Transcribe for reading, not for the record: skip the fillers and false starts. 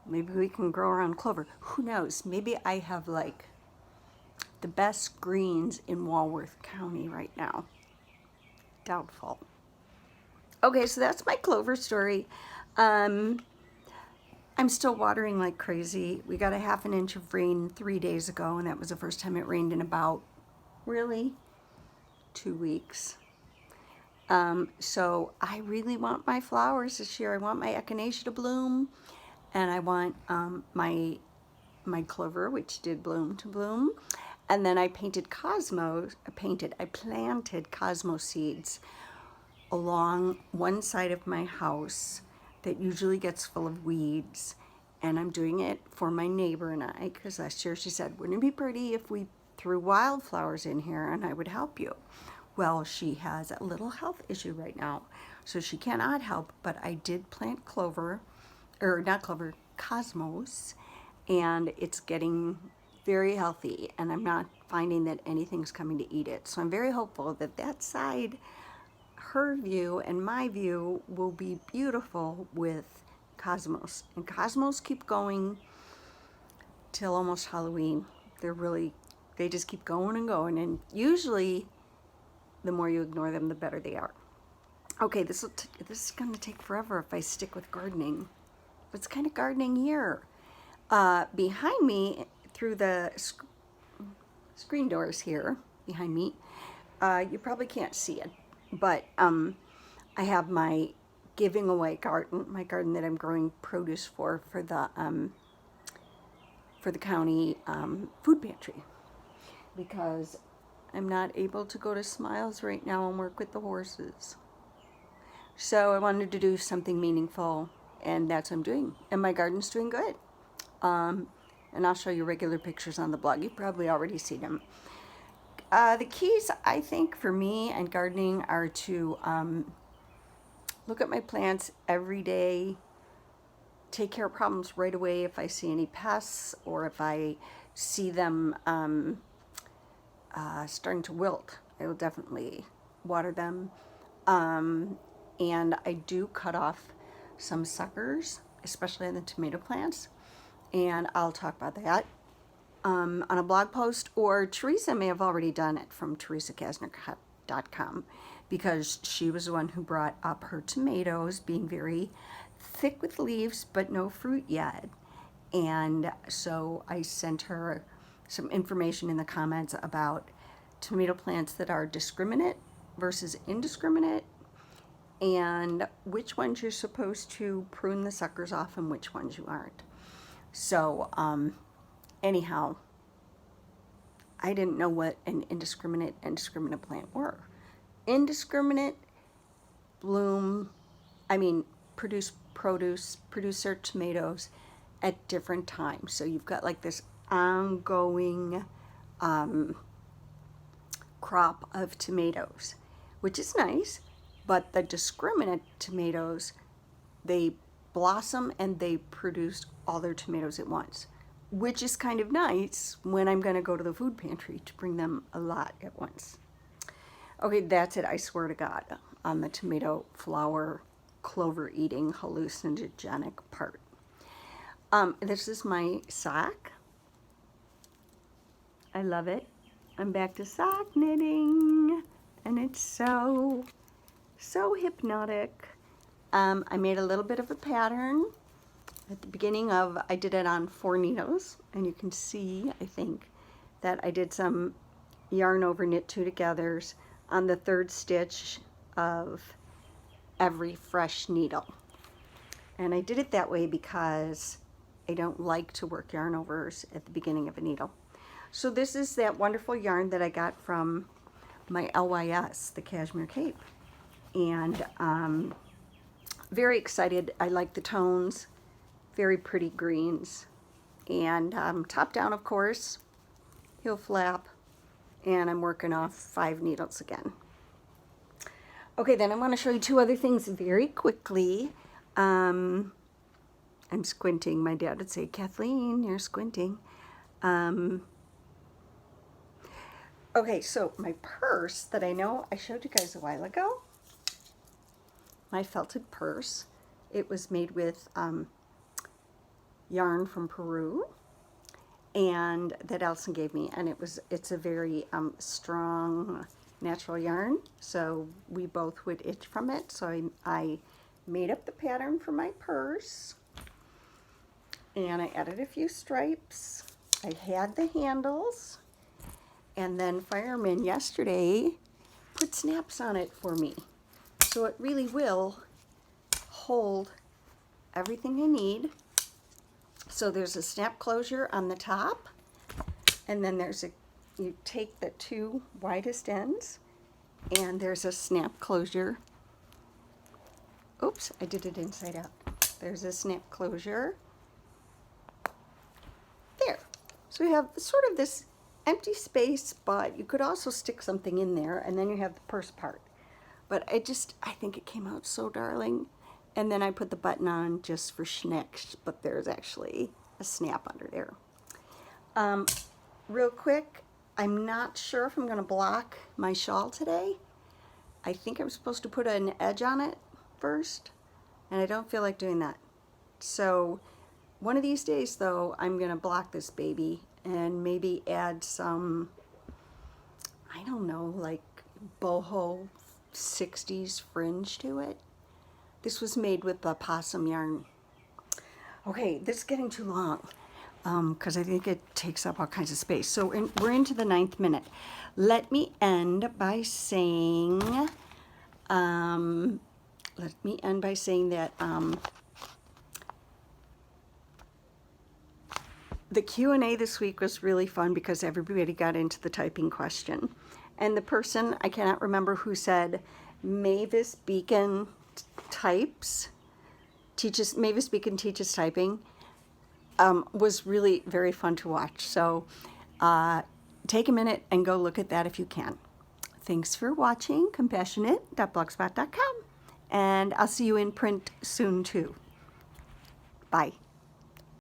Maybe we can grow our own clover. Who knows? Maybe I have like the best greens in Walworth County right now. Doubtful. Okay, so that's my clover story. Um, I'm still watering like crazy. We got a half an inch of rain 3 days ago, and that was the first time it rained in about, really, 2 weeks. So I really want my flowers this year. I want my echinacea to bloom, and I want my clover, which did bloom, to bloom. And then I planted cosmos seeds along one side of my house that usually gets full of weeds. And I'm doing it for my neighbor and I, because last year she said, wouldn't it be pretty if we threw wildflowers in here and I would help you? Well, she has a little health issue right now, so she cannot help, but I did plant clover, or not clover, cosmos, and it's getting very healthy, and I'm not finding that anything's coming to eat it. So I'm very hopeful that that side, her view and my view, will be beautiful with cosmos. And cosmos keep going till almost Halloween. They just keep going and going, and usually the more you ignore them, the better they are. Okay, this is going to take forever if I stick with gardening. It's kind of gardening here. Behind me, through the screen doors here, behind me, you probably can't see it, but I have my giving away garden, my garden that I'm growing produce for the county food pantry, because I'm not able to go to Smiles right now and work with the horses. So I wanted to do something meaningful, and that's what I'm doing. And my garden's doing good. And I'll show you regular pictures on the blog. You've probably already seen them. The keys, I think, for me and gardening are to look at my plants every day, take care of problems right away if I see any pests or if I see them starting to wilt. I will definitely water them. And I do cut off some suckers, especially on the tomato plants. And I'll talk about that on a blog post, or Teresa may have already done it from teresakasner.com, because she was the one who brought up her tomatoes being very thick with leaves but no fruit yet. And so I sent her some information in the comments about tomato plants that are discriminate versus indiscriminate, and which ones you're supposed to prune the suckers off and which ones you aren't. So anyhow, I didn't know what an indiscriminate and discriminate plant were. Indiscriminate produce their tomatoes at different times. So you've got like this ongoing crop of tomatoes, which is nice, but the discriminate tomatoes, they blossom and they produce all their tomatoes at once, which is kind of nice when I'm going to go to the food pantry to bring them a lot at once. Okay, that's it, I swear to God, on the tomato flower clover eating hallucinogenic part. This is my sock. I love it. I'm back to sock knitting, and it's so hypnotic. I made a little bit of a pattern at the beginning of, I did it on 4 needles, and you can see, I think, that I did some yarn over knit 2 togethers on the 3rd stitch of every fresh needle. And I did it that way because I don't like to work yarn overs at the beginning of a needle. So this is that wonderful yarn that I got from my LYS, the Cashmere Cape. And very excited. I like the tones, very pretty greens. And top down, of course, heel flap, and I'm working off 5 needles again. Okay, then I want to show you 2 other things very quickly. I'm squinting. My dad would say, Kathleen, you're squinting. Okay, so my purse that I know I showed you guys a while ago, my felted purse, it was made with yarn from Peru, and that Elson gave me, and it's a very strong natural yarn, so we both would itch from it. So I made up the pattern for my purse, and I added a few stripes. I had the handles, and then Fireman yesterday put snaps on it for me, so it really will hold everything I need. So there's a snap closure on the top, and then you take the two widest ends, and there's a snap closure. Oops, I did it inside out. There's a snap closure. There. So we have sort of this empty space, but you could also stick something in there, and then you have the purse part. But I think it came out so darling. And then I put the button on just for schnicks, but there's actually a snap under there. Real quick, I'm not sure if I'm going to block my shawl today. I think I'm supposed to put an edge on it first, and I don't feel like doing that. So one of these days, though, I'm going to block this baby and maybe add some, I don't know, like boho 60s fringe to it. This was made with the possum yarn. Okay, this is getting too long because I think it takes up all kinds of space. So we're into the 9th minute. Let me end by saying, that the Q&A this week was really fun because everybody got into the typing question. And the person, I cannot remember who said, Mavis Beacon Mavis Beacon teaches typing, was really very fun to watch. So take a minute and go look at that if you can. Thanks for watching compassionate.blogspot.com, and I'll see you in print soon too. Bye.